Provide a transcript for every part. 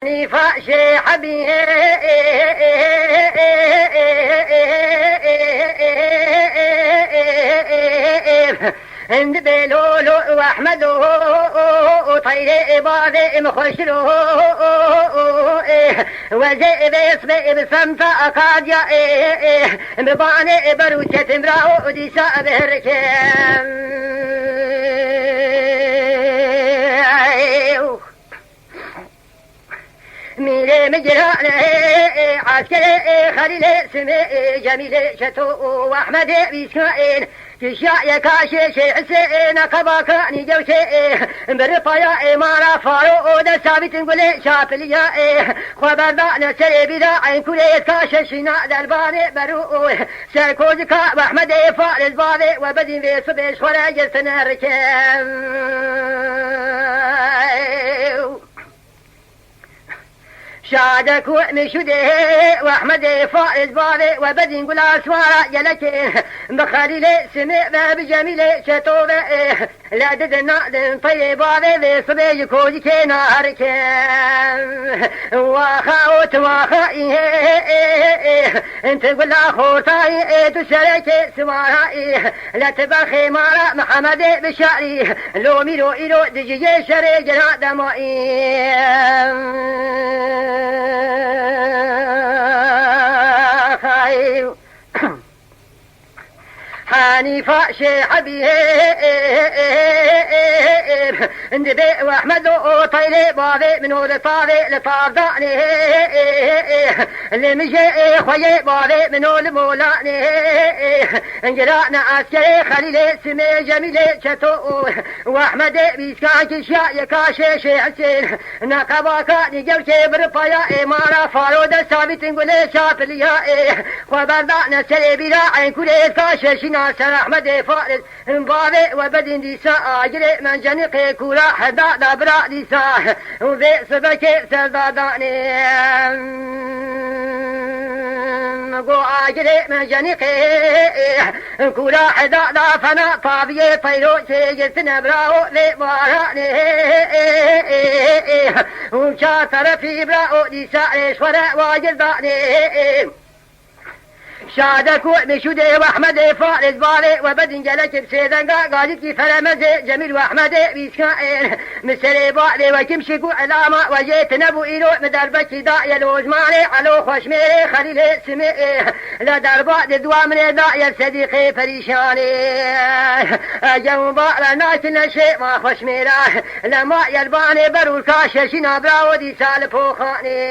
فاشي حبيب عند بلولو واحمد وطير بادئ مخشلو وزي بيصبئ بسمت اقاديا ببانئ بروشة امرأة ديسا بهركم ميلي مجران عسكري خليل سمي جميل شتو واحمد بيسماعيل تشاء يكاشي شي حسين كباكاني جوشي برفايا امارة فارو دا ثابت نقولي شاطليا خبر دانا سري بدا عين كولي كاشي شنا درباني برو سيكوزكا واحمد فارس بابي وبدين بيصبش ولا جلسنا ركام شادك ومشوده واحمد فائز بابي وبدين قول اسوارا يلك بخليل سمع باب جميل شتوبه لا ددنا طيب بابي بصبي كوجي نارك واخاوت واخاي انت قول اخوتاي تشارك سوارا لا تبخي مارا محمد بشاري لو ميرو ايرو دجي شري جنا دمائي حنيفة شعبي اندبي واحمد وطيلي بابي من ولطاري لطارداني اللي مجي خوي بابي من المولاني انجلانا عسكري خليلي سمي جميلي شتو واحمد بيسكاكي شاء يكاشي شي حسين نقباكا نجوشي برفايا امارة فارودة ثابت نقولي شابليا خبردانا سري بلا عين كولي كاشي شنا سر احمد فارس بابي وبدين ديسا اجري من جنقي كورا حدا دبرا ديسا وذي سبكي سرداداني قو اجري من جنقي كورا حدا دافنا طابي طيرو شيجتنا براو ذي باراني وشاطر في براو ديسا اشورا واجرداني شادك ومشوده واحمد فارس باري وبدن جلك بسيدنقا قالت فرمزي جميل واحمد بيسكائن مسري باري وكمشكو علامة وجيت نبو إيرو مدربك داعي الوزماني علو خوشميري خليل سمئي لدربا دوامني داعي صديقي فريشاني اجو بارا ناس نشي ما خوشميرا لما يلباني برو الكاششنا براو دي سالفوخاني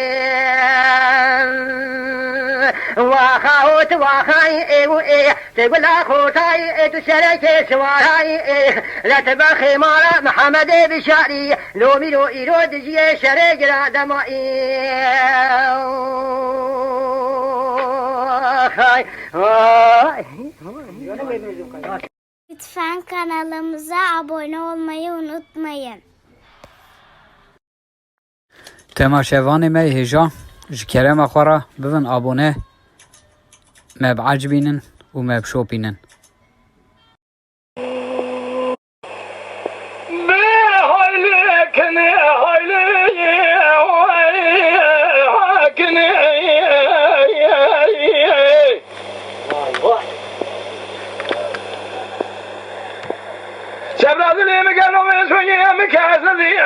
واخاوت واخاي ايه تقول اخوتاي تشارك سواراي لا تبخي مارا محمد بشاري لو ميرو ايرو دجي شرق را دمائي Lütfen kanalımıza abone olmayı unutmayın. تماشاواني مي هجا جكرم اخورا ببن ابونه ما بعجبينن وما بشوبينن شباب اللي مكانهم يسوي مكاسدي